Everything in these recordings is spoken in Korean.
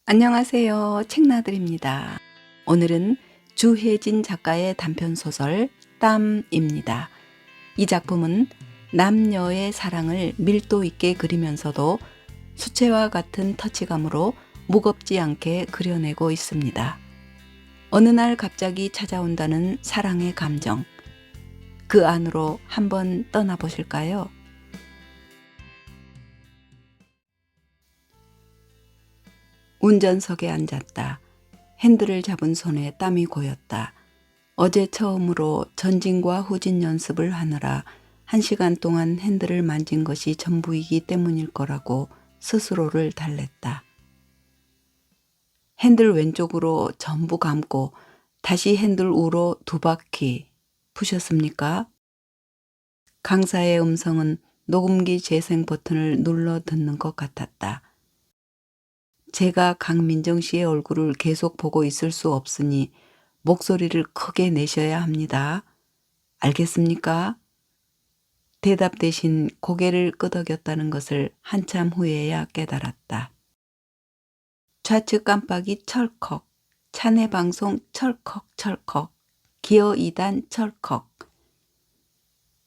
안녕하세요. 책나들입니다. 오늘은 주혜진 작가의 단편소설 땀입니다. 이 작품은 남녀의 사랑을 밀도 있게 그리면서도 수채화 같은 터치감으로 무겁지 않게 그려내고 있습니다. 어느 날 갑자기 찾아온다는 사랑의 감정, 그 안으로 한번 떠나보실까요? 운전석에 앉았다. 핸들을 잡은 손에 땀이 고였다. 어제 처음으로 전진과 후진 연습을 하느라 1시간 동안 핸들을 만진 것이 전부이기 때문일 거라고 스스로를 달랬다. 핸들 왼쪽으로 전부 감고 다시 핸들 우로 2바퀴 푸셨습니까? 강사의 음성은 녹음기 재생 버튼을 눌러 듣는 것 같았다. 제가 강민정 씨의 얼굴을 계속 보고 있을 수 없으니 목소리를 크게 내셔야 합니다. 알겠습니까? 대답 대신 고개를 끄덕였다는 것을 한참 후에야 깨달았다. 좌측 깜빡이 철컥, 차내 방송 철컥철컥, 기어 2단 철컥.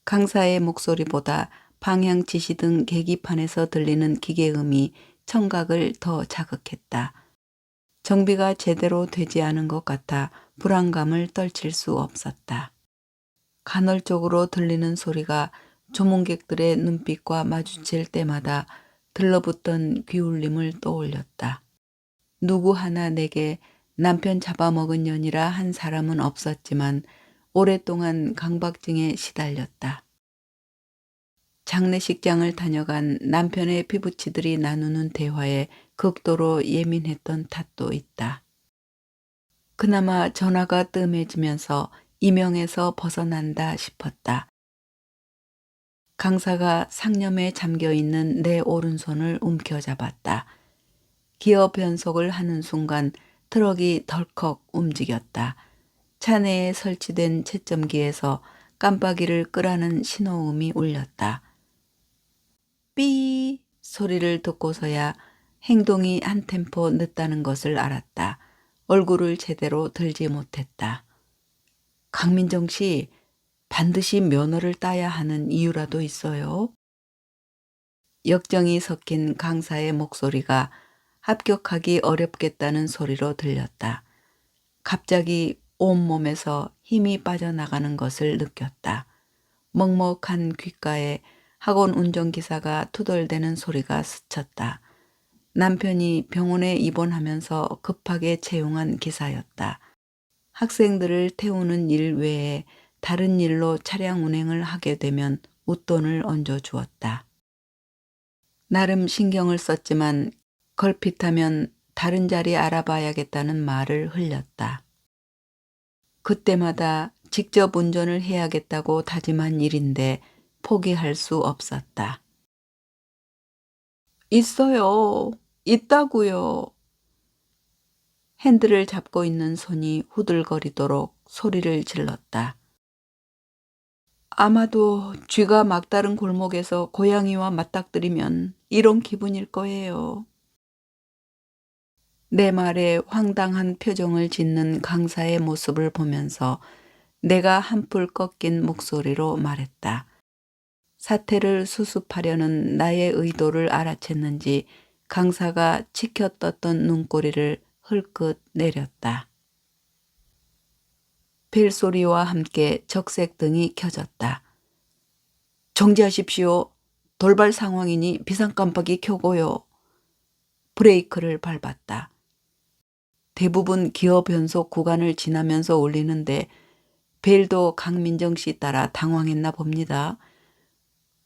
강사의 목소리보다 방향 지시등 계기판에서 들리는 기계음이 청각을 더 자극했다. 정비가 제대로 되지 않은 것 같아 불안감을 떨칠 수 없었다. 간헐적으로 들리는 소리가 조문객들의 눈빛과 마주칠 때마다 들러붙던 귀울림을 떠올렸다. 누구 하나 내게 남편 잡아먹은 년이라 한 사람은 없었지만 오랫동안 강박증에 시달렸다. 장례식장을 다녀간 남편의 피부치들이 나누는 대화에 극도로 예민했던 탓도 있다. 그나마 전화가 뜸해지면서 이명에서 벗어난다 싶었다. 강사가 상념에 잠겨있는 내 오른손을 움켜잡았다. 기어 변속을 하는 순간 트럭이 덜컥 움직였다. 차내에 설치된 채점기에서 깜빡이를 끄라는 신호음이 울렸다. 삐 소리를 듣고서야 행동이 한 템포 늦다는 것을 알았다. 얼굴을 제대로 들지 못했다. 강민정 씨, 반드시 면허를 따야 하는 이유라도 있어요? 역정이 섞인 강사의 목소리가 합격하기 어렵겠다는 소리로 들렸다. 갑자기 온몸에서 힘이 빠져나가는 것을 느꼈다. 먹먹한 귓가에 학원 운전기사가 투덜대는 소리가 스쳤다. 남편이 병원에 입원하면서 급하게 채용한 기사였다. 학생들을 태우는 일 외에 다른 일로 차량 운행을 하게 되면 웃돈을 얹어주었다. 나름 신경을 썼지만 걸핏하면 다른 자리 알아봐야겠다는 말을 흘렸다. 그때마다 직접 운전을 해야겠다고 다짐한 일인데 포기할 수 없었다. 있어요. 있다고요. 핸들을 잡고 있는 손이 후들거리도록 소리를 질렀다. 아마도 쥐가 막다른 골목에서 고양이와 맞닥뜨리면 이런 기분일 거예요. 내 말에 황당한 표정을 짓는 강사의 모습을 보면서 내가 한풀 꺾인 목소리로 말했다. 사태를 수습하려는 나의 의도를 알아챘는지 강사가 치켜떴던 눈꼬리를 흘끗 내렸다. 벨소리와 함께 적색등이 켜졌다. 정지하십시오. 돌발 상황이니 비상깜빡이 켜고요. 브레이크를 밟았다. 대부분 기어 변속 구간을 지나면서 울리는데 벨도 강민정 씨 따라 당황했나 봅니다.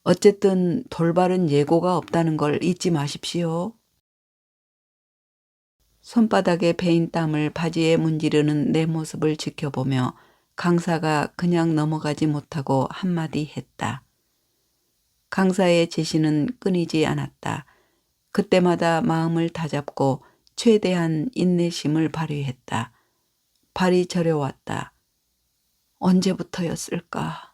어쨌든 돌발은 예고가 없다는 걸 잊지 마십시오. 손바닥에 베인 땀을 바지에 문지르는 내 모습을 지켜보며 강사가 그냥 넘어가지 못하고 한마디 했다. 강사의 제시는 끊이지 않았다. 그때마다 마음을 다잡고 최대한 인내심을 발휘했다. 발이 저려왔다. 언제부터였을까?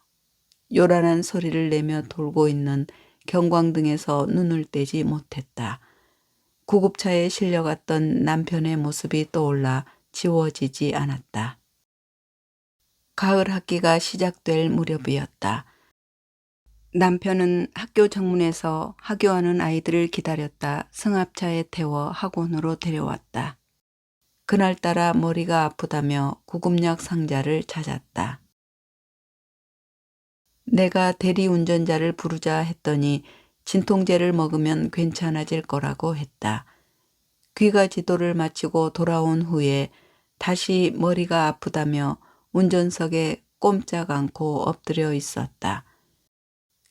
요란한 소리를 내며 돌고 있는 경광등에서 눈을 떼지 못했다. 구급차에 실려갔던 남편의 모습이 떠올라 지워지지 않았다. 가을 학기가 시작될 무렵이었다. 남편은 학교 정문에서 하교하는 아이들을 기다렸다 승합차에 태워 학원으로 데려왔다. 그날따라 머리가 아프다며 구급약 상자를 찾았다. 내가 대리운전자를 부르자 했더니 진통제를 먹으면 괜찮아질 거라고 했다. 귀가 지도를 마치고 돌아온 후에 다시 머리가 아프다며 운전석에 꼼짝 않고 엎드려 있었다.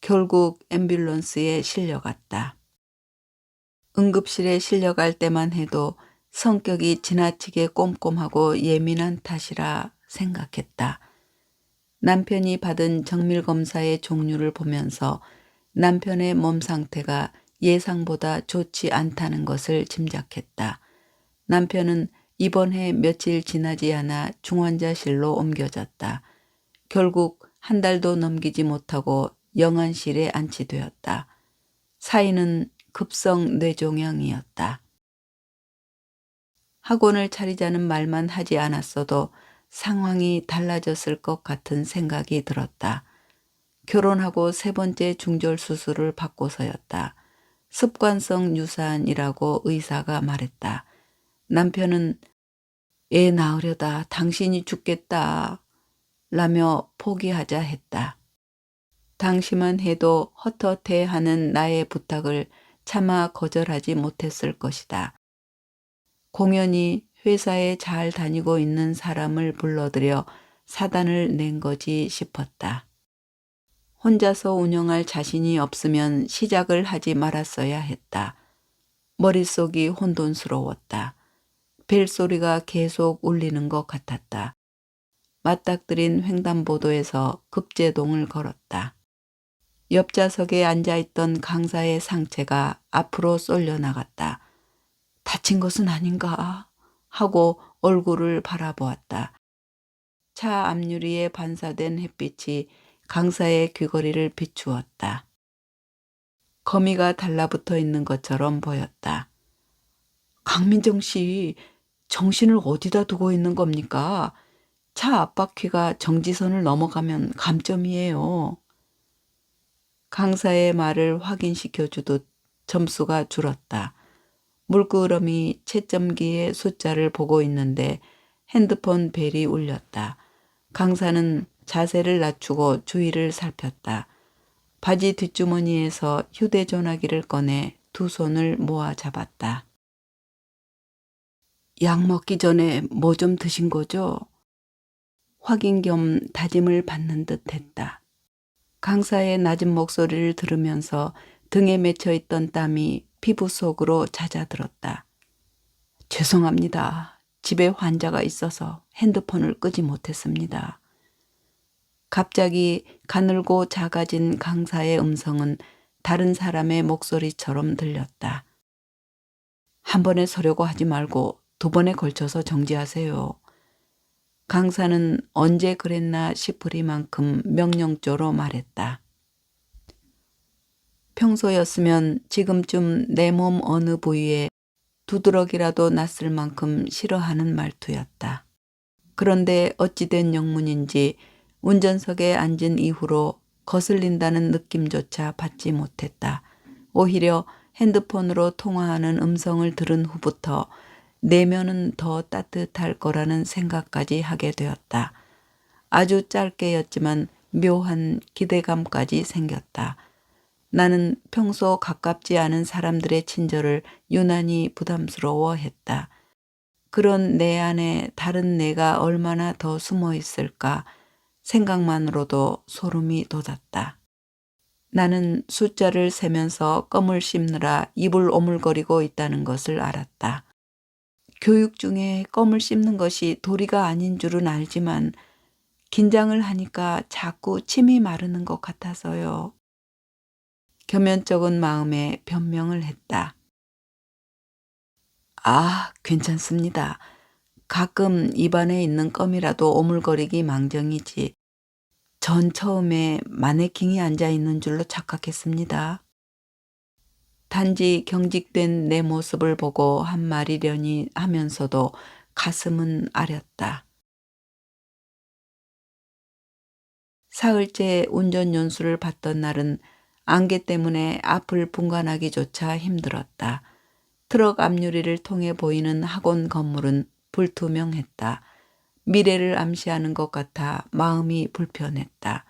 결국 앰뷸런스에 실려갔다. 응급실에 실려갈 때만 해도 성격이 지나치게 꼼꼼하고 예민한 탓이라 생각했다. 남편이 받은 정밀검사의 종류를 보면서 남편의 몸 상태가 예상보다 좋지 않다는 것을 짐작했다. 남편은 입원해 며칠 지나지 않아 중환자실로 옮겨졌다. 결국 한 달도 넘기지 못하고 영안실에 안치되었다. 사인은 급성 뇌종양이었다. 학원을 차리자는 말만 하지 않았어도 상황이 달라졌을 것 같은 생각이 들었다. 결혼하고 세 번째 중절 수술을 받고서였다. 습관성 유산이라고 의사가 말했다. 남편은 애 낳으려다 당신이 죽겠다 라며 포기하자 했다. 당시만 해도 헛헛해하는 나의 부탁을 차마 거절하지 못했을 것이다. 공연히 회사에 잘 다니고 있는 사람을 불러들여 사단을 낸 거지 싶었다. 혼자서 운영할 자신이 없으면 시작을 하지 말았어야 했다. 머릿속이 혼돈스러웠다. 벨소리가 계속 울리는 것 같았다. 맞닥뜨린 횡단보도에서 급제동을 걸었다. 옆좌석에 앉아있던 강사의 상체가 앞으로 쏠려나갔다. 다친 것은 아닌가 하고 얼굴을 바라보았다. 차 앞유리에 반사된 햇빛이 강사의 귀걸이를 비추었다. 거미가 달라붙어 있는 것처럼 보였다. 강민정 씨, 정신을 어디다 두고 있는 겁니까? 차 앞바퀴가 정지선을 넘어가면 감점이에요. 강사의 말을 확인시켜 주듯 점수가 줄었다. 물끄러미 채점기의 숫자를 보고 있는데 핸드폰 벨이 울렸다. 강사는 자세를 낮추고 주위를 살폈다. 바지 뒷주머니에서 휴대전화기를 꺼내 두 손을 모아 잡았다. 약 먹기 전에 뭐 좀 드신 거죠? 확인 겸 다짐을 받는 듯 했다. 강사의 낮은 목소리를 들으면서 등에 맺혀있던 땀이 피부 속으로 잦아들었다. 죄송합니다. 집에 환자가 있어서 핸드폰을 끄지 못했습니다. 갑자기 가늘고 작아진 강사의 음성은 다른 사람의 목소리처럼 들렸다. 한 번에 서려고 하지 말고 두 번에 걸쳐서 정지하세요. 강사는 언제 그랬나 싶으리만큼 명령조로 말했다. 평소였으면 지금쯤 내 몸 어느 부위에 두드러기라도 났을 만큼 싫어하는 말투였다. 그런데 어찌된 영문인지 운전석에 앉은 이후로 거슬린다는 느낌조차 받지 못했다. 오히려 핸드폰으로 통화하는 음성을 들은 후부터 내면은 더 따뜻할 거라는 생각까지 하게 되었다. 아주 짧게였지만 묘한 기대감까지 생겼다. 나는 평소 가깝지 않은 사람들의 친절을 유난히 부담스러워했다. 그런 내 안에 다른 내가 얼마나 더 숨어 있을까 생각만으로도 소름이 돋았다. 나는 숫자를 세면서 껌을 씹느라 입을 오물거리고 있다는 것을 알았다. 교육 중에 껌을 씹는 것이 도리가 아닌 줄은 알지만 긴장을 하니까 자꾸 침이 마르는 것 같아서요. 겸연쩍은 마음에 변명을 했다. 아, 괜찮습니다. 가끔 입안에 있는 껌이라도 오물거리기 망정이지. 전 처음에 마네킹이 앉아 있는 줄로 착각했습니다. 단지 경직된 내 모습을 보고 한 말이려니 하면서도 가슴은 아렸다. 사흘째 운전 연수를 받던 날은 안개 때문에 앞을 분간하기조차 힘들었다. 트럭 앞유리를 통해 보이는 학원 건물은 불투명했다. 미래를 암시하는 것 같아 마음이 불편했다.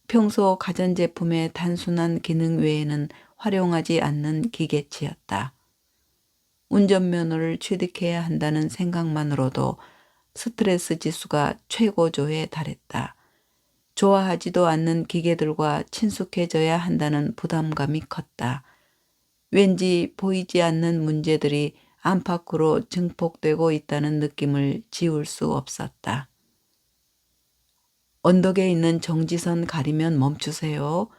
평소 가전제품의 단순한 기능 외에는 활용하지 않는 기계치였다. 운전면허를 취득해야 한다는 생각만으로도 스트레스 지수가 최고조에 달했다. 좋아하지도 않는 기계들과 친숙해져야 한다는 부담감이 컸다. 왠지 보이지 않는 문제들이 안팎으로 증폭되고 있다는 느낌을 지울 수 없었다. 언덕에 있는 정지선 가리면 멈추세요.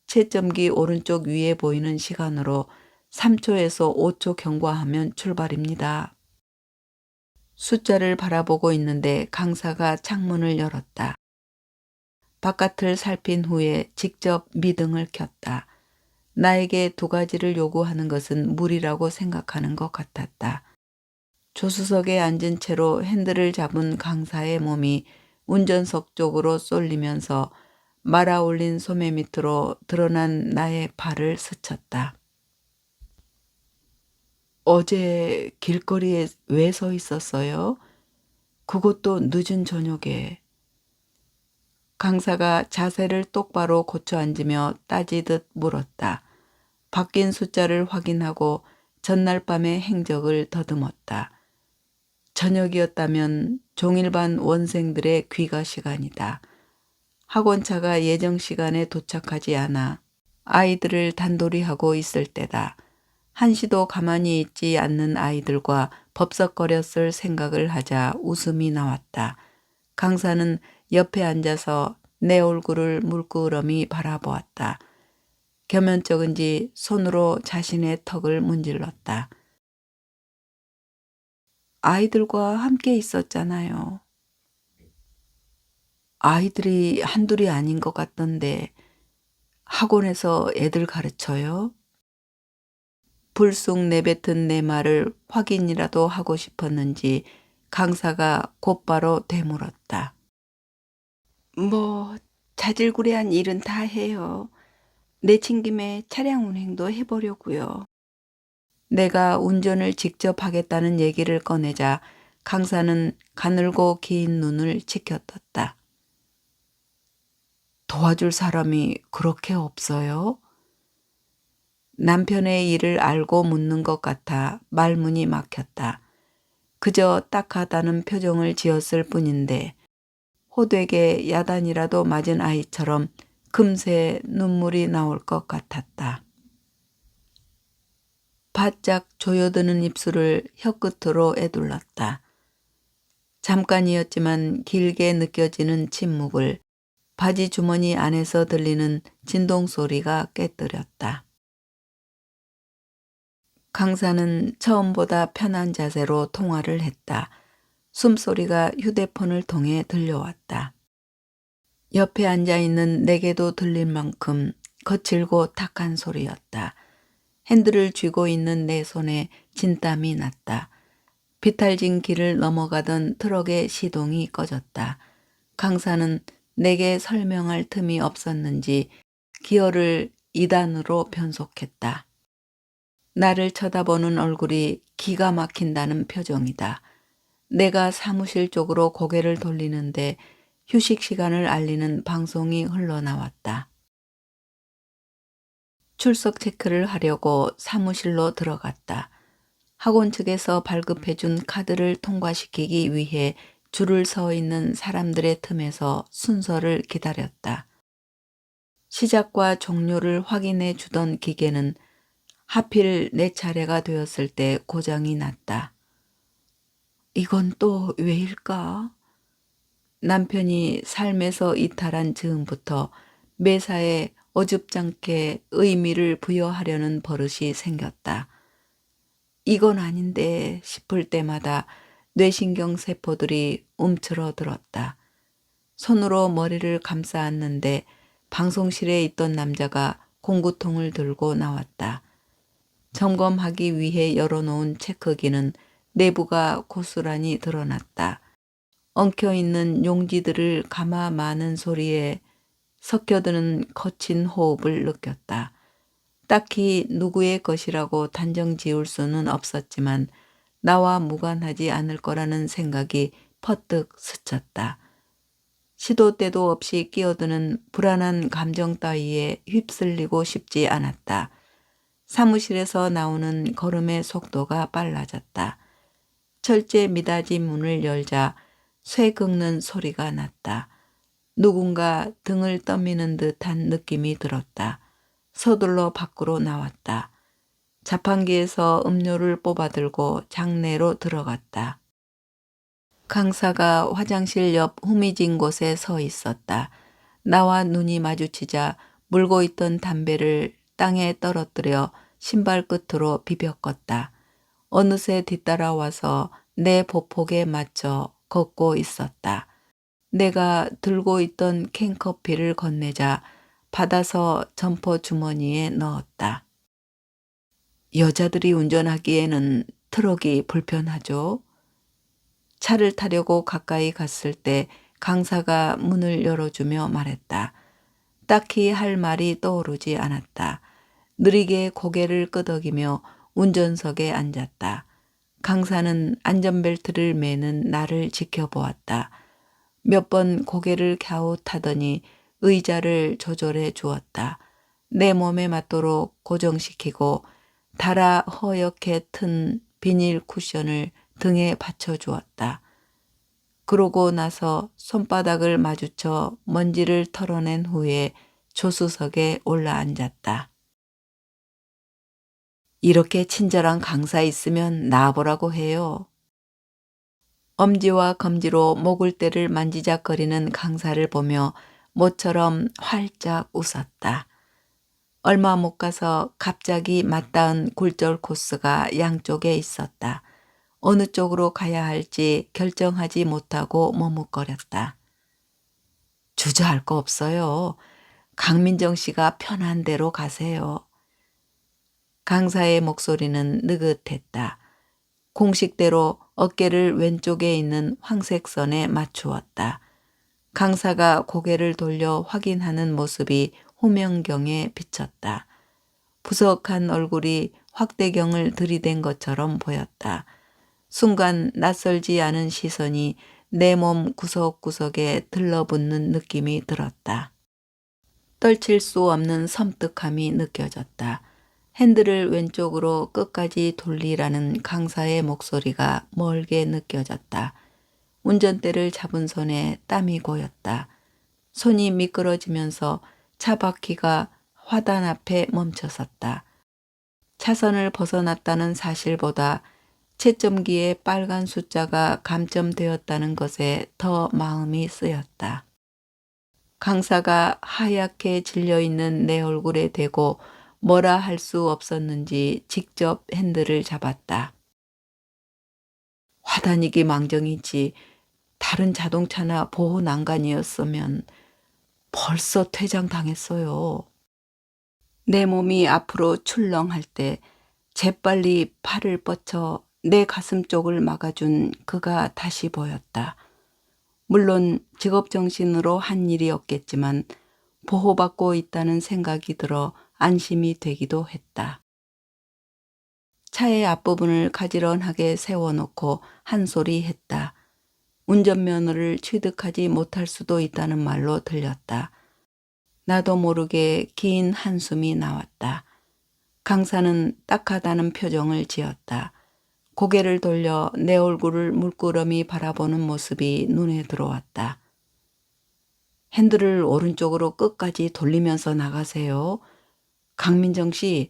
채점기 오른쪽 위에 보이는 시간으로 3초에서 5초 경과하면 출발입니다. 숫자를 바라보고 있는데 강사가 창문을 열었다. 바깥을 살핀 후에 직접 미등을 켰다. 나에게 2가지를 요구하는 것은 무리라고 생각하는 것 같았다. 조수석에 앉은 채로 핸들을 잡은 강사의 몸이 운전석 쪽으로 쏠리면서 말아올린 소매 밑으로 드러난 나의 발을 스쳤다. 어제 길거리에 왜 서 있었어요? 그것도 늦은 저녁에. 강사가 자세를 똑바로 고쳐 앉으며 따지듯 물었다. 바뀐 숫자를 확인하고 전날 밤의 행적을 더듬었다. 저녁이었다면 종일반 원생들의 귀가 시간이다. 학원차가 예정 시간에 도착하지 않아 아이들을 단돌이하고 있을 때다. 한시도 가만히 있지 않는 아이들과 법석거렸을 생각을 하자 웃음이 나왔다. 강사는 옆에 앉아서 내 얼굴을 물끄러미 바라보았다. 겸연쩍은지 손으로 자신의 턱을 문질렀다. 아이들과 함께 있었잖아요. 아이들이 한둘이 아닌 것 같던데 학원에서 애들 가르쳐요? 불쑥 내뱉은 내 말을 확인이라도 하고 싶었는지 강사가 곧바로 되물었다. 뭐 자질구레한 일은 다 해요. 내친 김에 차량 운행도 해보려고요. 내가 운전을 직접 하겠다는 얘기를 꺼내자 강사는 가늘고 긴 눈을 치켜떴다. 도와줄 사람이 그렇게 없어요? 남편의 일을 알고 묻는 것 같아 말문이 막혔다. 그저 딱하다는 표정을 지었을 뿐인데 호되게 야단이라도 맞은 아이처럼 금세 눈물이 나올 것 같았다. 바짝 조여드는 입술을 혀끝으로 애둘렀다. 잠깐이었지만 길게 느껴지는 침묵을 바지 주머니 안에서 들리는 진동 소리가 깨뜨렸다. 강사는 처음보다 편한 자세로 통화를 했다. 숨소리가 휴대폰을 통해 들려왔다. 옆에 앉아있는 내게도 들릴 만큼 거칠고 탁한 소리였다. 핸들을 쥐고 있는 내 손에 진땀이 났다. 비탈진 길을 넘어가던 트럭의 시동이 꺼졌다. 강사는 내게 설명할 틈이 없었는지 기어를 2단으로 변속했다. 나를 쳐다보는 얼굴이 기가 막힌다는 표정이다. 내가 사무실 쪽으로 고개를 돌리는데 휴식 시간을 알리는 방송이 흘러나왔다. 출석 체크를 하려고 사무실로 들어갔다. 학원 측에서 발급해준 카드를 통과시키기 위해 줄을 서 있는 사람들의 틈에서 순서를 기다렸다. 시작과 종료를 확인해 주던 기계는 하필 내 차례가 되었을 때 고장이 났다. 이건 또 왜일까? 남편이 삶에서 이탈한 즈음부터 매사에 어줍잖게 의미를 부여하려는 버릇이 생겼다. 이건 아닌데 싶을 때마다 뇌신경 세포들이 움츠러들었다. 손으로 머리를 감싸 안는데 방송실에 있던 남자가 공구통을 들고 나왔다. 점검하기 위해 열어놓은 체크기는 내부가 고스란히 드러났다. 엉켜있는 용지들을 감아 마는 소리에 섞여드는 거친 호흡을 느꼈다. 딱히 누구의 것이라고 단정 지을 수는 없었지만 나와 무관하지 않을 거라는 생각이 퍼뜩 스쳤다. 시도 때도 없이 끼어드는 불안한 감정 따위에 휩쓸리고 싶지 않았다. 사무실에서 나오는 걸음의 속도가 빨라졌다. 철제 미닫이 문을 열자 쇠 긁는 소리가 났다. 누군가 등을 떠미는 듯한 느낌이 들었다. 서둘러 밖으로 나왔다. 자판기에서 음료를 뽑아들고 장내로 들어갔다. 강사가 화장실 옆 후미진 곳에 서 있었다. 나와 눈이 마주치자 물고 있던 담배를 땅에 떨어뜨려 신발 끝으로 비벼껐다. 어느새 뒤따라와서 내 보폭에 맞춰 걷고 있었다. 내가 들고 있던 캔커피를 건네자 받아서 점퍼 주머니에 넣었다. 여자들이 운전하기에는 트럭이 불편하죠. 차를 타려고 가까이 갔을 때 강사가 문을 열어주며 말했다. 딱히 할 말이 떠오르지 않았다. 느리게 고개를 끄덕이며 운전석에 앉았다. 강사는 안전벨트를 매는 나를 지켜보았다. 몇 번 고개를 갸웃하더니 의자를 조절해 주었다. 내 몸에 맞도록 고정시키고 달아 허옇게 튼 비닐 쿠션을 등에 받쳐 주었다. 그러고 나서 손바닥을 마주쳐 먼지를 털어낸 후에 조수석에 올라앉았다. 이렇게 친절한 강사 있으면 나와보라고 해요. 엄지와 검지로 목을대를 만지작거리는 강사를 보며 모처럼 활짝 웃었다. 얼마 못 가서 갑자기 맞닿은 굴절 코스가 양쪽에 있었다. 어느 쪽으로 가야 할지 결정하지 못하고 머뭇거렸다. 주저할 거 없어요. 강민정 씨가 편한 대로 가세요. 강사의 목소리는 느긋했다. 공식대로 어깨를 왼쪽에 있는 황색 선에 맞추었다. 강사가 고개를 돌려 확인하는 모습이 호명경에 비쳤다. 부석한 얼굴이 확대경을 들이댄 것처럼 보였다. 순간 낯설지 않은 시선이 내 몸 구석구석에 들러붙는 느낌이 들었다. 떨칠 수 없는 섬뜩함이 느껴졌다. 핸들을 왼쪽으로 끝까지 돌리라는 강사의 목소리가 멀게 느껴졌다. 운전대를 잡은 손에 땀이 고였다. 손이 미끄러지면서 차 바퀴가 화단 앞에 멈춰섰다. 차선을 벗어났다는 사실보다 채점기에 빨간 숫자가 감점되었다는 것에 더 마음이 쓰였다. 강사가 하얗게 질려있는 내 얼굴에 대고 뭐라 할 수 없었는지 직접 핸들을 잡았다. 화단이기 망정이지 다른 자동차나 보호 난간이었으면 벌써 퇴장당했어요. 내 몸이 앞으로 출렁할 때 재빨리 팔을 뻗쳐 내 가슴 쪽을 막아준 그가 다시 보였다. 물론 직업정신으로 한 일이었겠지만 보호받고 있다는 생각이 들어 안심이 되기도 했다. 차의 앞부분을 가지런하게 세워놓고 한 소리 했다. 운전면허를 취득하지 못할 수도 있다는 말로 들렸다. 나도 모르게 긴 한숨이 나왔다. 강사는 딱하다는 표정을 지었다. 고개를 돌려 내 얼굴을 물끄러미 바라보는 모습이 눈에 들어왔다. 핸들을 오른쪽으로 끝까지 돌리면서 나가세요. 강민정 씨,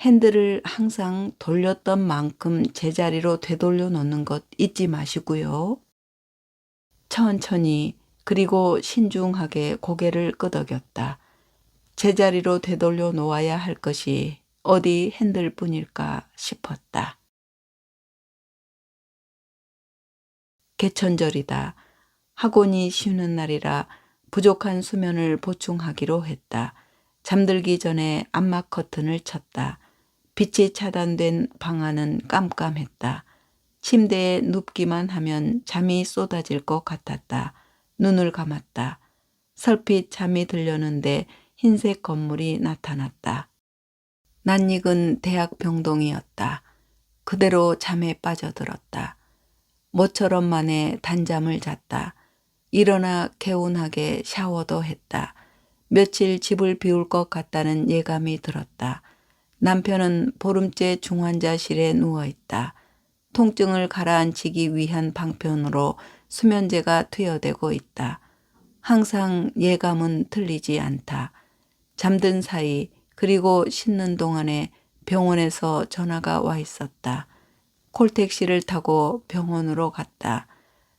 핸들을 항상 돌렸던 만큼 제자리로 되돌려 놓는 것 잊지 마시고요. 천천히 그리고 신중하게 고개를 끄덕였다. 제자리로 되돌려 놓아야 할 것이 어디 핸들뿐일까 싶었다. 개천절이다. 학원이 쉬는 날이라 부족한 수면을 보충하기로 했다. 잠들기 전에 암막 커튼을 쳤다. 빛이 차단된 방 안은 깜깜했다. 침대에 눕기만 하면 잠이 쏟아질 것 같았다. 눈을 감았다. 설핏 잠이 들려는데 흰색 건물이 나타났다. 낯익은 대학 병동이었다. 그대로 잠에 빠져들었다. 모처럼 만에 단잠을 잤다. 일어나 개운하게 샤워도 했다. 며칠 집을 비울 것 같다는 예감이 들었다. 남편은 보름째 중환자실에 누워있다. 통증을 가라앉히기 위한 방편으로 수면제가 투여되고 있다. 항상 예감은 틀리지 않다. 잠든 사이 그리고 씻는 동안에 병원에서 전화가 와 있었다. 콜택시를 타고 병원으로 갔다.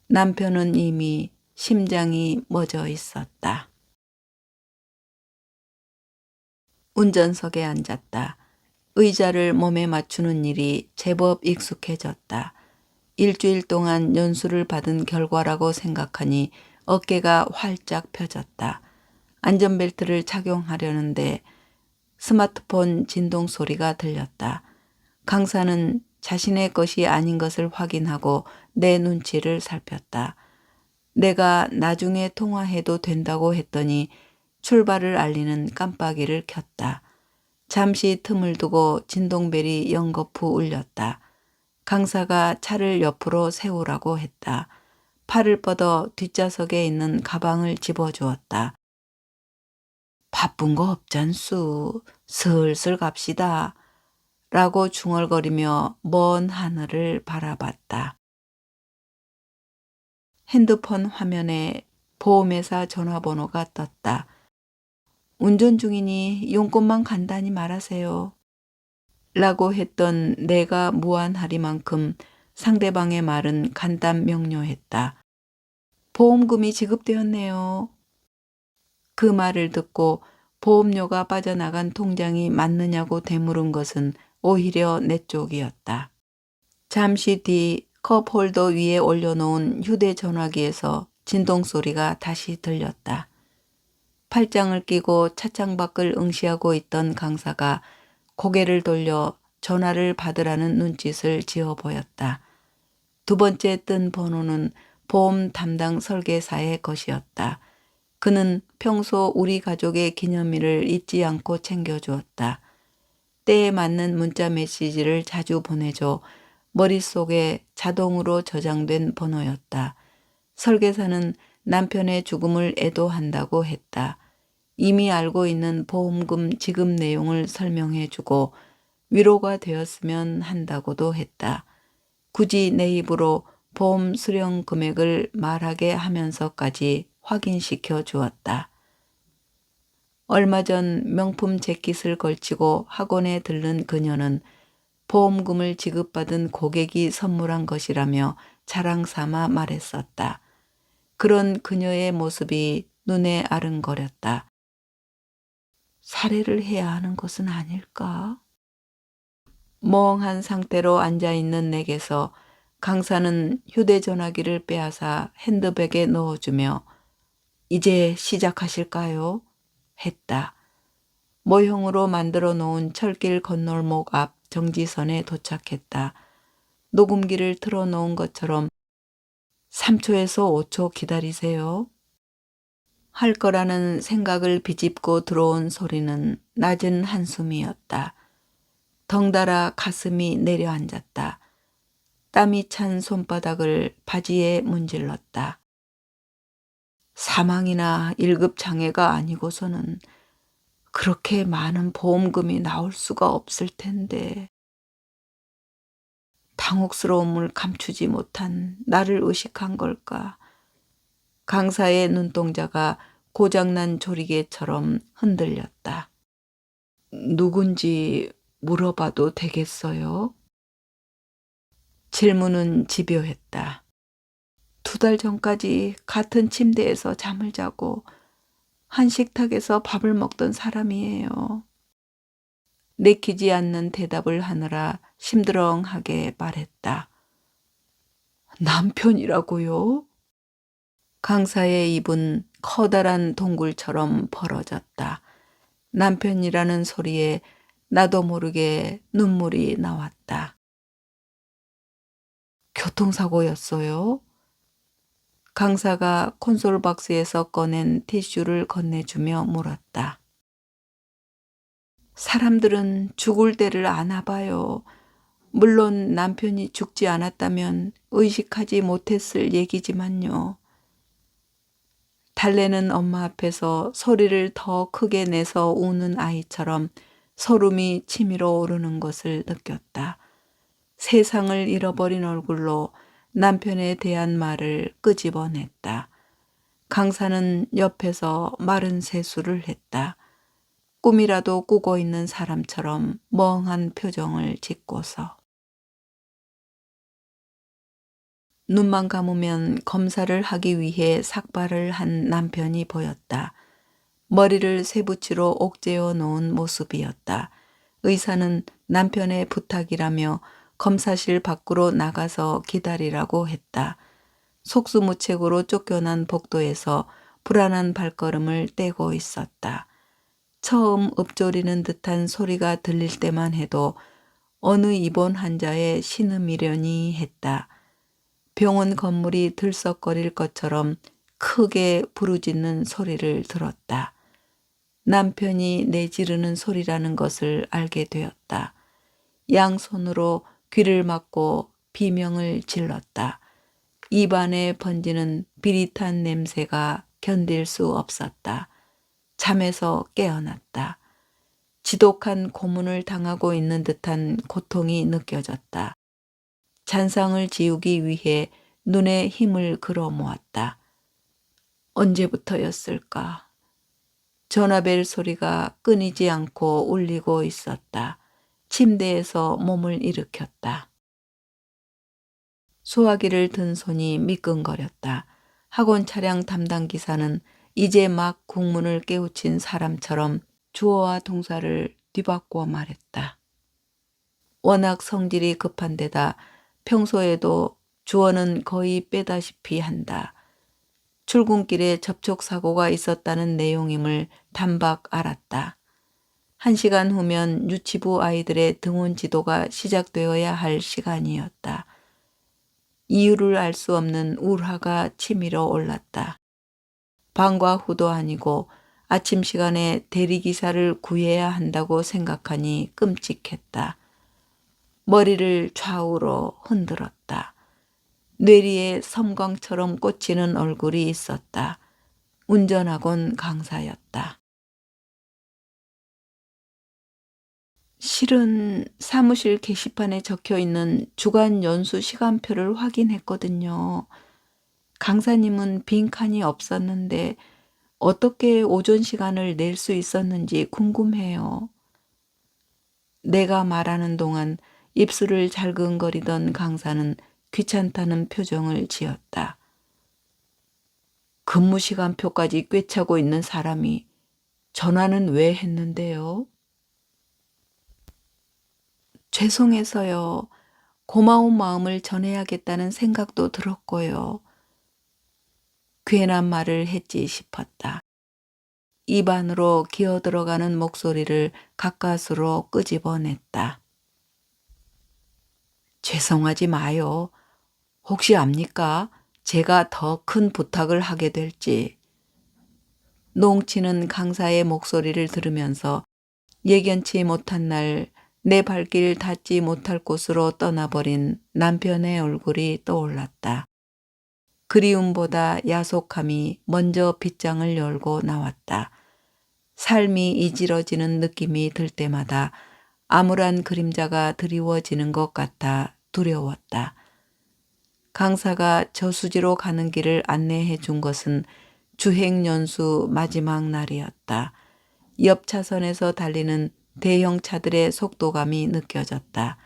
남편은 이미 심장이 멎어 있었다. 운전석에 앉았다. 의자를 몸에 맞추는 일이 제법 익숙해졌다. 일주일 동안 연수를 받은 결과라고 생각하니 어깨가 활짝 펴졌다. 안전벨트를 착용하려는데 스마트폰 진동 소리가 들렸다. 강사는 자신의 것이 아닌 것을 확인하고 내 눈치를 살폈다. 내가 나중에 통화해도 된다고 했더니 출발을 알리는 깜빡이를 켰다. 잠시 틈을 두고 진동벨이 연거푸 울렸다. 강사가 차를 옆으로 세우라고 했다. 팔을 뻗어 뒷좌석에 있는 가방을 집어주었다. 바쁜 거 없잖수. 슬슬 갑시다. 라고 중얼거리며 먼 하늘을 바라봤다. 핸드폰 화면에 보험회사 전화번호가 떴다. 운전 중이니 용건만 간단히 말하세요. 라고 했던 내가 무안하리만큼 상대방의 말은 간단 명료했다. 보험금이 지급되었네요. 그 말을 듣고 보험료가 빠져나간 통장이 맞느냐고 되물은 것은 오히려 내 쪽이었다. 잠시 뒤 컵홀더 위에 올려놓은 휴대전화기에서 진동소리가 다시 들렸다. 팔짱을 끼고 차창 밖을 응시하고 있던 강사가 고개를 돌려 전화를 받으라는 눈짓을 지어 보였다. 두 번째 뜬 번호는 보험 담당 설계사의 것이었다. 그는 평소 우리 가족의 기념일을 잊지 않고 챙겨주었다. 때에 맞는 문자 메시지를 자주 보내줘 머릿속에 자동으로 저장된 번호였다. 설계사는 남편의 죽음을 애도한다고 했다. 이미 알고 있는 보험금 지급 내용을 설명해주고 위로가 되었으면 한다고도 했다. 굳이 내 입으로 보험 수령 금액을 말하게 하면서까지 확인시켜 주었다. 얼마 전 명품 재킷을 걸치고 학원에 들른 그녀는 보험금을 지급받은 고객이 선물한 것이라며 자랑 삼아 말했었다. 그런 그녀의 모습이 눈에 아른거렸다. 살해를 해야 하는 것은 아닐까? 멍한 상태로 앉아있는 내게서 강사는 휴대전화기를 빼앗아 핸드백에 넣어주며 이제 시작하실까요? 했다. 모형으로 만들어 놓은 철길 건널목 앞 정지선에 도착했다. 녹음기를 틀어놓은 것처럼 3초에서 5초 기다리세요. 할 거라는 생각을 비집고 들어온 소리는 낮은 한숨이었다. 덩달아 가슴이 내려앉았다. 땀이 찬 손바닥을 바지에 문질렀다. 사망이나 1급 장애가 아니고서는 그렇게 많은 보험금이 나올 수가 없을 텐데. 당혹스러움을 감추지 못한 나를 의식한 걸까. 강사의 눈동자가 고장난 조리개처럼 흔들렸다. 누군지 물어봐도 되겠어요? 질문은 집요했다. 2달 전까지 같은 침대에서 잠을 자고 한 식탁에서 밥을 먹던 사람이에요. 내키지 않는 대답을 하느라 심드렁하게 말했다. 남편이라고요? 강사의 입은 커다란 동굴처럼 벌어졌다. 남편이라는 소리에 나도 모르게 눈물이 나왔다. 교통사고였어요? 강사가 콘솔 박스에서 꺼낸 티슈를 건네주며 물었다. 사람들은 죽을 때를 아나 봐요. 물론 남편이 죽지 않았다면 의식하지 못했을 얘기지만요. 달래는 엄마 앞에서 소리를 더 크게 내서 우는 아이처럼 소름이 치밀어 오르는 것을 느꼈다. 세상을 잃어버린 얼굴로 남편에 대한 말을 끄집어냈다. 강사는 옆에서 마른 세수를 했다. 꿈이라도 꾸고 있는 사람처럼 멍한 표정을 짓고서. 눈만 감으면 검사를 하기 위해 삭발을 한 남편이 보였다. 머리를 쇠붙이로 옥죄어 놓은 모습이었다. 의사는 남편의 부탁이라며 검사실 밖으로 나가서 기다리라고 했다. 속수무책으로 쫓겨난 복도에서 불안한 발걸음을 떼고 있었다. 처음 읊조리는 듯한 소리가 들릴 때만 해도 어느 입원 환자의 신음이려니 했다. 병원 건물이 들썩거릴 것처럼 크게 부르짖는 소리를 들었다. 남편이 내지르는 소리라는 것을 알게 되었다. 양손으로 귀를 막고 비명을 질렀다. 입안에 번지는 비릿한 냄새가 견딜 수 없었다. 잠에서 깨어났다. 지독한 고문을 당하고 있는 듯한 고통이 느껴졌다. 잔상을 지우기 위해 눈에 힘을 걸어 모았다. 언제부터였을까? 전화벨 소리가 끊이지 않고 울리고 있었다. 침대에서 몸을 일으켰다. 수화기를 든 손이 미끈거렸다. 학원 차량 담당 기사는 이제 막 국문을 깨우친 사람처럼 주어와 동사를 뒤바꿔 말했다. 워낙 성질이 급한 데다 평소에도 주어는 거의 빼다시피 한다. 출근길에 접촉사고가 있었다는 내용임을 단박 알았다. 1시간 후면 유치부 아이들의 등원 지도가 시작되어야 할 시간이었다. 이유를 알 수 없는 울화가 치밀어 올랐다. 방과 후도 아니고 아침 시간에 대리기사를 구해야 한다고 생각하니 끔찍했다. 머리를 좌우로 흔들었다. 뇌리에 섬광처럼 꽂히는 얼굴이 있었다. 운전학원 강사였다. 실은 사무실 게시판에 적혀있는 주간 연수 시간표를 확인했거든요. 강사님은 빈칸이 없었는데 어떻게 오전 시간을 낼 수 있었는지 궁금해요. 내가 말하는 동안 입술을 잘근거리던 강사는 귀찮다는 표정을 지었다. 근무 시간표까지 꿰차고 있는 사람이 전화는 왜 했는데요? 죄송해서요. 고마운 마음을 전해야겠다는 생각도 들었고요. 괜한 말을 했지 싶었다. 입 안으로 기어들어가는 목소리를 가까스로 끄집어냈다. 죄송하지 마요. 혹시 압니까? 제가 더 큰 부탁을 하게 될지. 농치는 강사의 목소리를 들으면서 예견치 못한 날 내 발길 닿지 못할 곳으로 떠나버린 남편의 얼굴이 떠올랐다. 그리움보다 야속함이 먼저 빗장을 열고 나왔다. 삶이 이지러지는 느낌이 들 때마다 암울한 그림자가 드리워지는 것 같아 두려웠다. 강사가 저수지로 가는 길을 안내해 준 것은 주행연수 마지막 날이었다. 옆 차선에서 달리는 대형 차들의 속도감이 느껴졌다.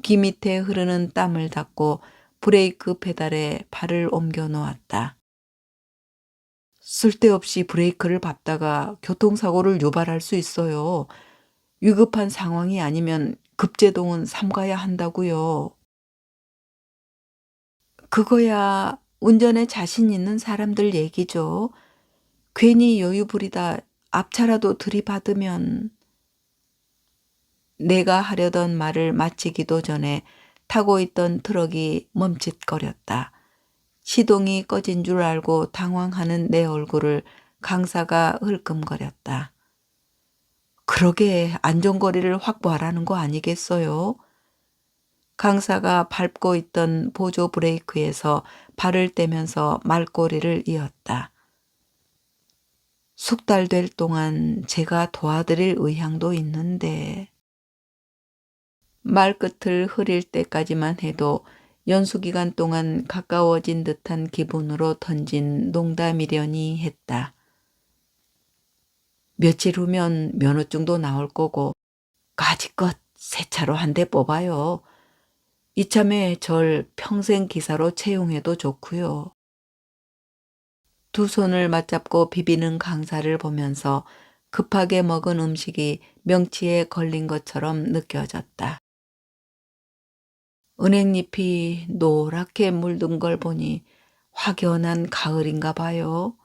귀 밑에 흐르는 땀을 닦고 브레이크 페달에 발을 옮겨 놓았다. 쓸데없이 브레이크를 밟다가 교통사고를 유발할 수 있어요. 위급한 상황이 아니면 급제동은 삼가야 한다고요. 그거야 운전에 자신 있는 사람들 얘기죠. 괜히 여유 부리다 앞차라도 들이받으면. 내가 하려던 말을 마치기도 전에 타고 있던 트럭이 멈칫거렸다. 시동이 꺼진 줄 알고 당황하는 내 얼굴을 강사가 흘끔거렸다. 그러게 안전거리를 확보하라는 거 아니겠어요? 강사가 밟고 있던 보조 브레이크에서 발을 떼면서 말꼬리를 이었다. 숙달될 동안 제가 도와드릴 의향도 있는데. 말끝을 흐릴 때까지만 해도 연수기간 동안 가까워진 듯한 기분으로 던진 농담이려니 했다. 며칠 후면 면허증도 나올 거고 까짓것 새 차로 한 대 뽑아요. 이참에 절 평생 기사로 채용해도 좋고요. 두 손을 맞잡고 비비는 강사를 보면서 급하게 먹은 음식이 명치에 걸린 것처럼 느껴졌다. 은행잎이 노랗게 물든 걸 보니 확연한 가을인가 봐요.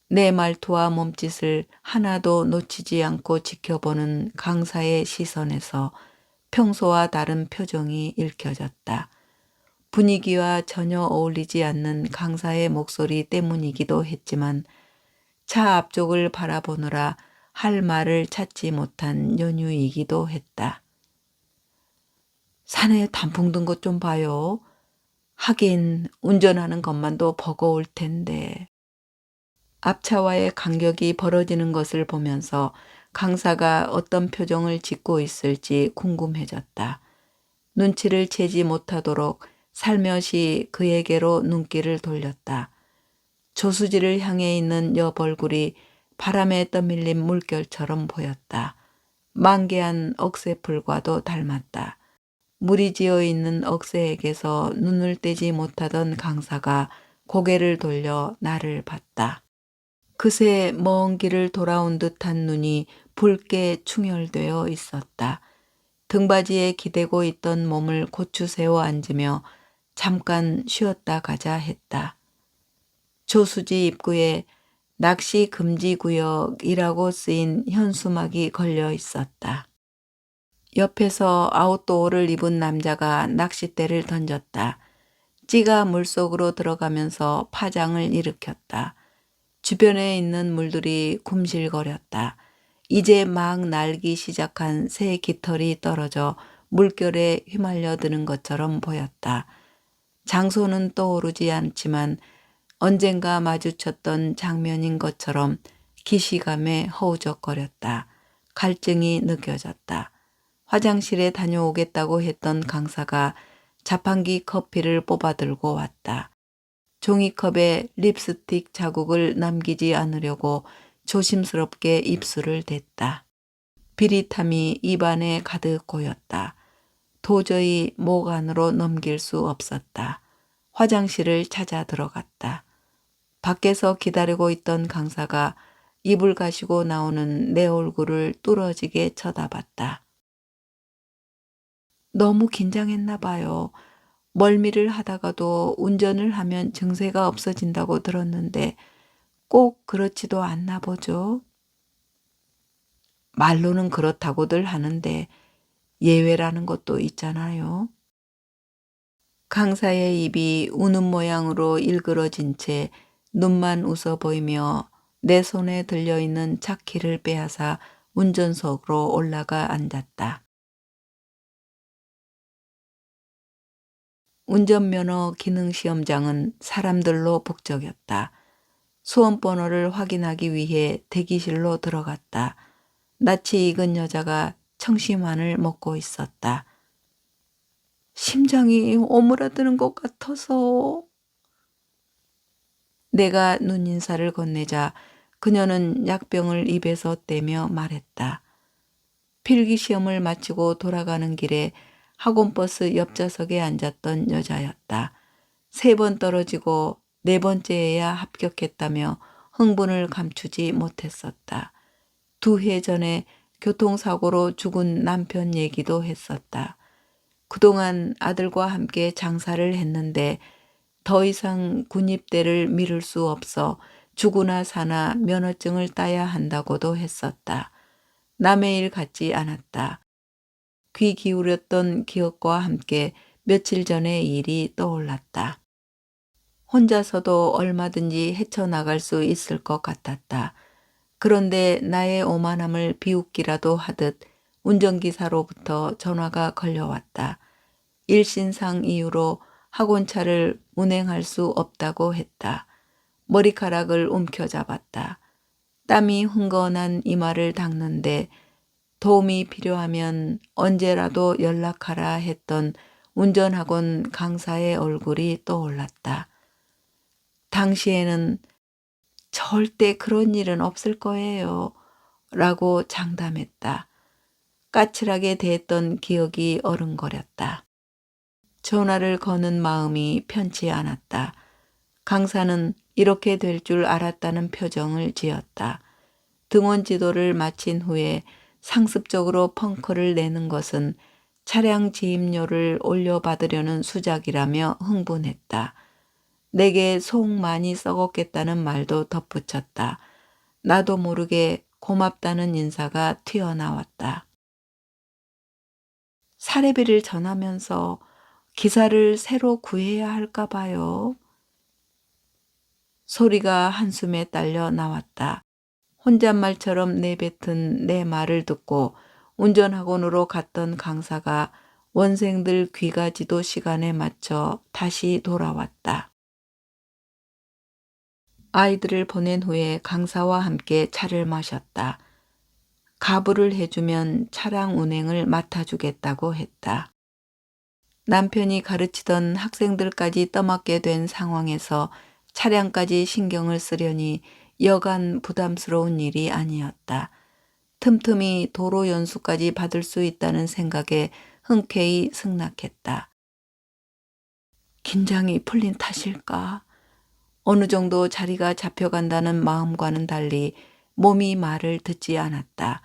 내 말투와 몸짓을 하나도 놓치지 않고 지켜보는 강사의 시선에서 평소와 다른 표정이 읽혀졌다. 분위기와 전혀 어울리지 않는 강사의 목소리 때문이기도 했지만 차 앞쪽을 바라보느라 할 말을 찾지 못한 연유이기도 했다. 산에 단풍 든 것 좀 봐요. 하긴 운전하는 것만도 버거울 텐데. 앞차와의 간격이 벌어지는 것을 보면서 강사가 어떤 표정을 짓고 있을지 궁금해졌다. 눈치를 채지 못하도록 살며시 그에게로 눈길을 돌렸다. 조수지를 향해 있는 옆 얼굴이 바람에 떠밀린 물결처럼 보였다. 만개한 억새풀과도 닮았다. 물이 지어 있는 억새에게서 눈을 떼지 못하던 강사가 고개를 돌려 나를 봤다. 그새 먼 길을 돌아온 듯한 눈이 붉게 충혈되어 있었다. 등받이에 기대고 있던 몸을 고추 세워 앉으며 잠깐 쉬었다 가자 했다. 조수지 입구에 낚시 금지 구역이라고 쓰인 현수막이 걸려 있었다. 옆에서 아웃도어를 입은 남자가 낚싯대를 던졌다. 찌가 물속으로 들어가면서 파장을 일으켰다. 주변에 있는 물들이 굼실거렸다. 이제 막 날기 시작한 새 깃털이 떨어져 물결에 휘말려 드는 것처럼 보였다. 장소는 떠오르지 않지만 언젠가 마주쳤던 장면인 것처럼 기시감에 허우적거렸다. 갈증이 느껴졌다. 화장실에 다녀오겠다고 했던 강사가 자판기 커피를 뽑아들고 왔다. 종이컵에 립스틱 자국을 남기지 않으려고 조심스럽게 입술을 댔다. 비릿함이 입안에 가득 고였다. 도저히 목 안으로 넘길 수 없었다. 화장실을 찾아 들어갔다. 밖에서 기다리고 있던 강사가 이불 가시고 나오는 내 얼굴을 뚫어지게 쳐다봤다. 너무 긴장했나 봐요. 멀미를 하다가도 운전을 하면 증세가 없어진다고 들었는데 꼭 그렇지도 않나 보죠. 말로는 그렇다고들 하는데 예외라는 것도 있잖아요. 강사의 입이 우는 모양으로 일그러진 채 눈만 웃어 보이며 내 손에 들려있는 차키를 빼앗아 운전석으로 올라가 앉았다. 운전면허 기능시험장은 사람들로 북적였다. 수험번호를 확인하기 위해 대기실로 들어갔다. 낯이 익은 여자가 청심환을 먹고 있었다. 심장이 오므라드는 것 같아서. 내가 눈인사를 건네자 그녀는 약병을 입에서 떼며 말했다. 필기시험을 마치고 돌아가는 길에 학원버스 옆좌석에 앉았던 여자였다. 3번 떨어지고 4번째에야 합격했다며 흥분을 감추지 못했었다. 2해 전에 교통사고로 죽은 남편 얘기도 했었다. 그동안 아들과 함께 장사를 했는데 더 이상 군입대를 미룰 수 없어 죽으나 사나 면허증을 따야 한다고도 했었다. 남의 일 같지 않았다. 귀 기울였던 기억과 함께 며칠 전의 일이 떠올랐다. 혼자서도 얼마든지 헤쳐나갈 수 있을 것 같았다. 그런데 나의 오만함을 비웃기라도 하듯 운전기사로부터 전화가 걸려왔다. 일신상 이유로 학원차를 운행할 수 없다고 했다. 머리카락을 움켜잡았다. 땀이 흥건한 이마를 닦는데 도움이 필요하면 언제라도 연락하라 했던 운전학원 강사의 얼굴이 떠올랐다. 당시에는 절대 그런 일은 없을 거예요. 라고 장담했다. 까칠하게 대했던 기억이 어른거렸다. 전화를 거는 마음이 편치 않았다. 강사는 이렇게 될 줄 알았다는 표정을 지었다. 등원 지도를 마친 후에 상습적으로 펑크를 내는 것은 차량 지입료를 올려받으려는 수작이라며 흥분했다. 내게 속 많이 썩었겠다는 말도 덧붙였다. 나도 모르게 고맙다는 인사가 튀어나왔다. 사례비를 전하면서 기사를 새로 구해야 할까 봐요. 소리가 한숨에 딸려 나왔다. 혼잣말처럼 내뱉은 내 말을 듣고 운전학원으로 갔던 강사가 원생들 귀가지도 시간에 맞춰 다시 돌아왔다. 아이들을 보낸 후에 강사와 함께 차를 마셨다. 가부를 해주면 차량 운행을 맡아주겠다고 했다. 남편이 가르치던 학생들까지 떠맡게 된 상황에서 차량까지 신경을 쓰려니 여간 부담스러운 일이 아니었다. 틈틈이 도로 연수까지 받을 수 있다는 생각에 흔쾌히 승낙했다. 긴장이 풀린 탓일까? 어느 정도 자리가 잡혀간다는 마음과는 달리 몸이 말을 듣지 않았다.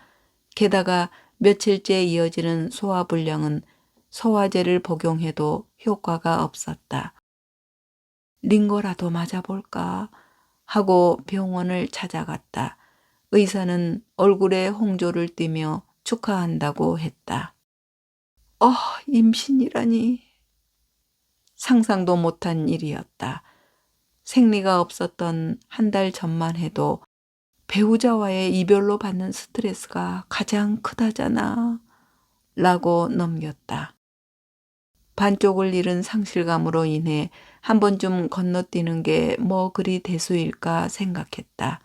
게다가 며칠째 이어지는 소화불량은 소화제를 복용해도 효과가 없었다. 링거라도 맞아볼까 하고 병원을 찾아갔다. 의사는 얼굴에 홍조를 띠며 축하한다고 했다. 임신이라니. 상상도 못한 일이었다. 생리가 없었던 한 달 전만 해도 배우자와의 이별로 받는 스트레스가 가장 크다잖아. 라고 넘겼다. 반쪽을 잃은 상실감으로 인해 한 번쯤 건너뛰는 게 뭐 그리 대수일까 생각했다.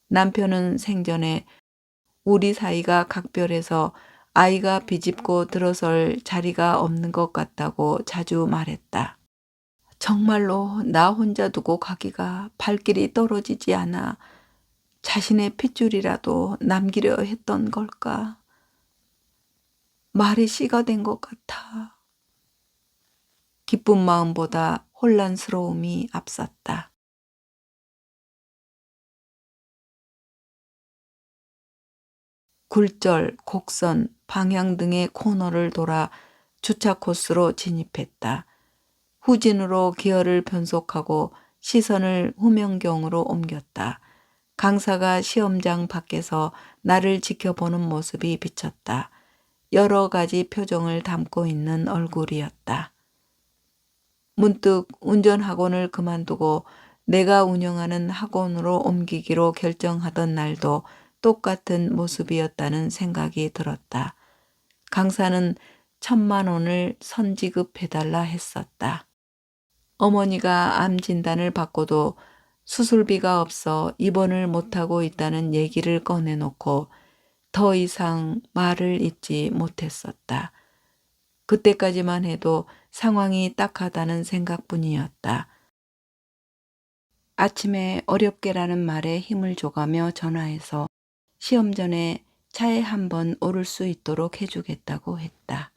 남편은 생전에 우리 사이가 각별해서 아이가 비집고 들어설 자리가 없는 것 같다고 자주 말했다. 정말로 나 혼자 두고 가기가 발길이 떨어지지 않아 자신의 핏줄이라도 남기려 했던 걸까? 말이 씨가 된 것 같아. 기쁜 마음보다 혼란스러움이 앞섰다. 굴절, 곡선, 방향 등의 코너를 돌아 주차 코스로 진입했다. 후진으로 기어를 변속하고 시선을 후면경으로 옮겼다. 강사가 시험장 밖에서 나를 지켜보는 모습이 비쳤다. 여러 가지 표정을 담고 있는 얼굴이었다. 문득 운전학원을 그만두고 내가 운영하는 학원으로 옮기기로 결정하던 날도 똑같은 모습이었다는 생각이 들었다. 강사는 1,000만 원을 선지급해달라 했었다. 어머니가 암 진단을 받고도 수술비가 없어 입원을 못하고 있다는 얘기를 꺼내놓고 더 이상 말을 잇지 못했었다. 그때까지만 해도 상황이 딱하다는 생각뿐이었다. 아침에 어렵게라는 말에 힘을 줘가며 전화해서 시험 전에 차에 한번 오를 수 있도록 해주겠다고 했다.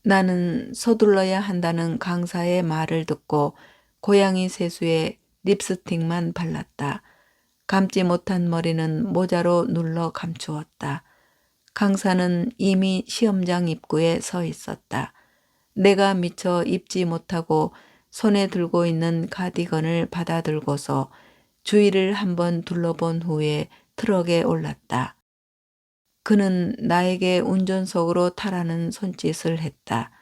나는 서둘러야 한다는 강사의 말을 듣고 고양이 세수에 립스틱만 발랐다. 감지 못한 머리는 모자로 눌러 감추었다. 강사는 이미 시험장 입구에 서 있었다. 내가 미처 입지 못하고 손에 들고 있는 가디건을 받아들고서 주위를 한번 둘러본 후에 트럭에 올랐다. 그는 나에게 운전석으로 타라는 손짓을 했다.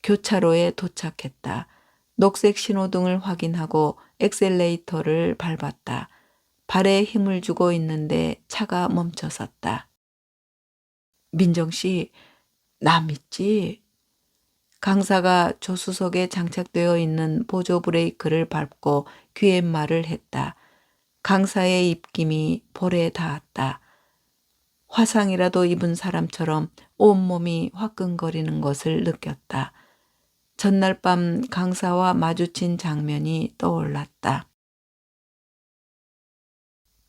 교차로에 도착했다. 녹색 신호등을 확인하고 엑셀레이터를 밟았다. 발에 힘을 주고 있는데 차가 멈춰섰다. 민정 씨, 나 믿지? 강사가 조수석에 장착되어 있는 보조 브레이크를 밟고 귀옛말을 했다. 강사의 입김이 볼에 닿았다. 화상이라도 입은 사람처럼 온몸이 화끈거리는 것을 느꼈다. 전날 밤 강사와 마주친 장면이 떠올랐다.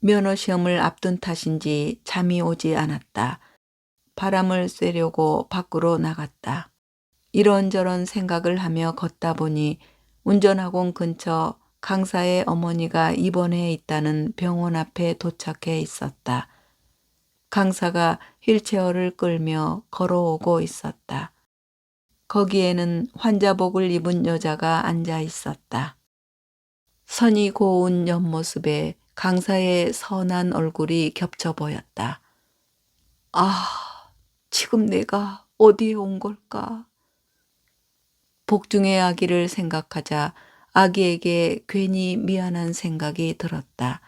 면허 시험을 앞둔 탓인지 잠이 오지 않았다. 바람을 쐬려고 밖으로 나갔다. 이런저런 생각을 하며 걷다 보니 운전학원 근처 강사의 어머니가 입원해 있다는 병원 앞에 도착해 있었다. 강사가 휠체어를 끌며 걸어오고 있었다. 거기에는 환자복을 입은 여자가 앉아 있었다. 선이 고운 옆모습에 강사의 선한 얼굴이 겹쳐 보였다. 아, 지금 내가 어디에 온 걸까? 복중의 아기를 생각하자 아기에게 괜히 미안한 생각이 들었다.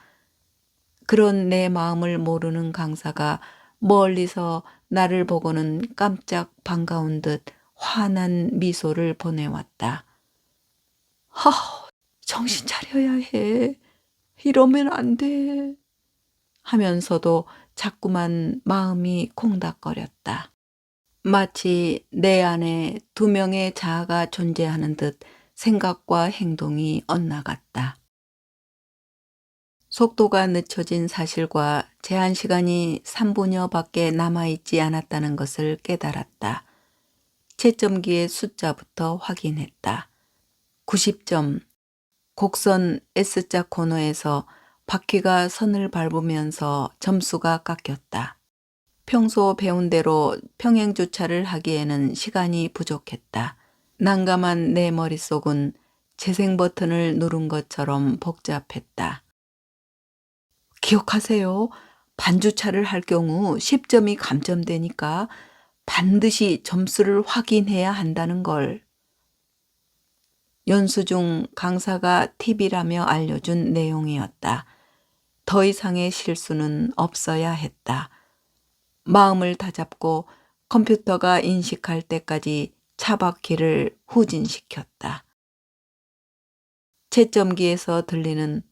그런 내 마음을 모르는 강사가 멀리서 나를 보고는 깜짝 반가운 듯 환한 미소를 보내왔다. 정신 차려야 해. 이러면 안 돼. 하면서도 자꾸만 마음이 콩닥거렸다. 마치 내 안에 두 명의 자아가 존재하는 듯 생각과 행동이 엇나갔다. 속도가 늦춰진 사실과 제한 시간이 3분여밖에 남아있지 않았다는 것을 깨달았다. 채점기의 숫자부터 확인했다. 90점. 곡선 S자 코너에서 바퀴가 선을 밟으면서 점수가 깎였다. 평소 배운 대로 평행 주차를 하기에는 시간이 부족했다. 난감한 내 머릿속은 재생 버튼을 누른 것처럼 복잡했다. 기억하세요. 반주차를 할 경우 10점이 감점되니까 반드시 점수를 확인해야 한다는 걸. 연수 중 강사가 팁이라며 알려준 내용이었다. 더 이상의 실수는 없어야 했다. 마음을 다잡고 컴퓨터가 인식할 때까지 차바퀴를 후진시켰다. 채점기에서 들리는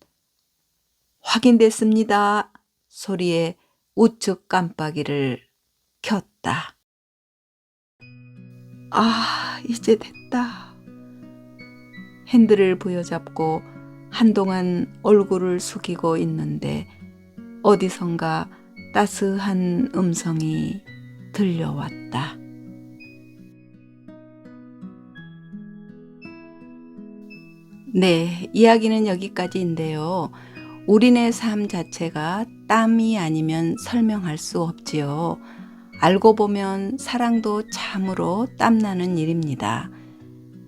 확인됐습니다 소리에 우측 깜빡이를 켰다. 아, 이제 됐다. 핸들을 부여잡고 한동안 얼굴을 숙이고 있는데 어디선가 따스한 음성이 들려왔다. 네, 이야기는 여기까지인데요. 우리네 삶 자체가 땀이 아니면 설명할 수 없지요. 알고 보면 사랑도 참으로 땀나는 일입니다.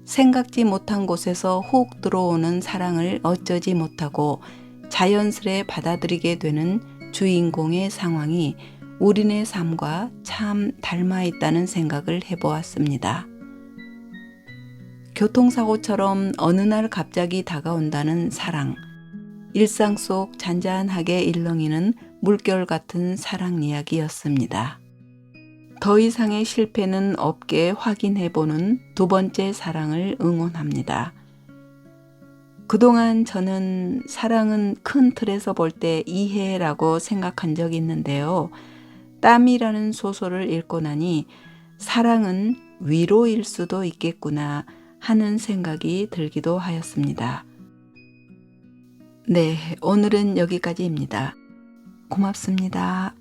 생각지 못한 곳에서 훅 들어오는 사랑을 어쩌지 못하고 자연스레 받아들이게 되는 주인공의 상황이 우리네 삶과 참 닮아 있다는 생각을 해보았습니다. 교통사고처럼 어느 날 갑자기 다가온다는 사랑. 일상 속 잔잔하게 일렁이는 물결 같은 사랑 이야기였습니다. 더 이상의 실패는 없게 확인해보는 두 번째 사랑을 응원합니다. 그동안 저는 사랑은 큰 틀에서 볼 때 이해라고 생각한 적이 있는데요. 땀이라는 소설을 읽고 나니 사랑은 위로일 수도 있겠구나 하는 생각이 들기도 하였습니다. 네, 오늘은 여기까지입니다. 고맙습니다.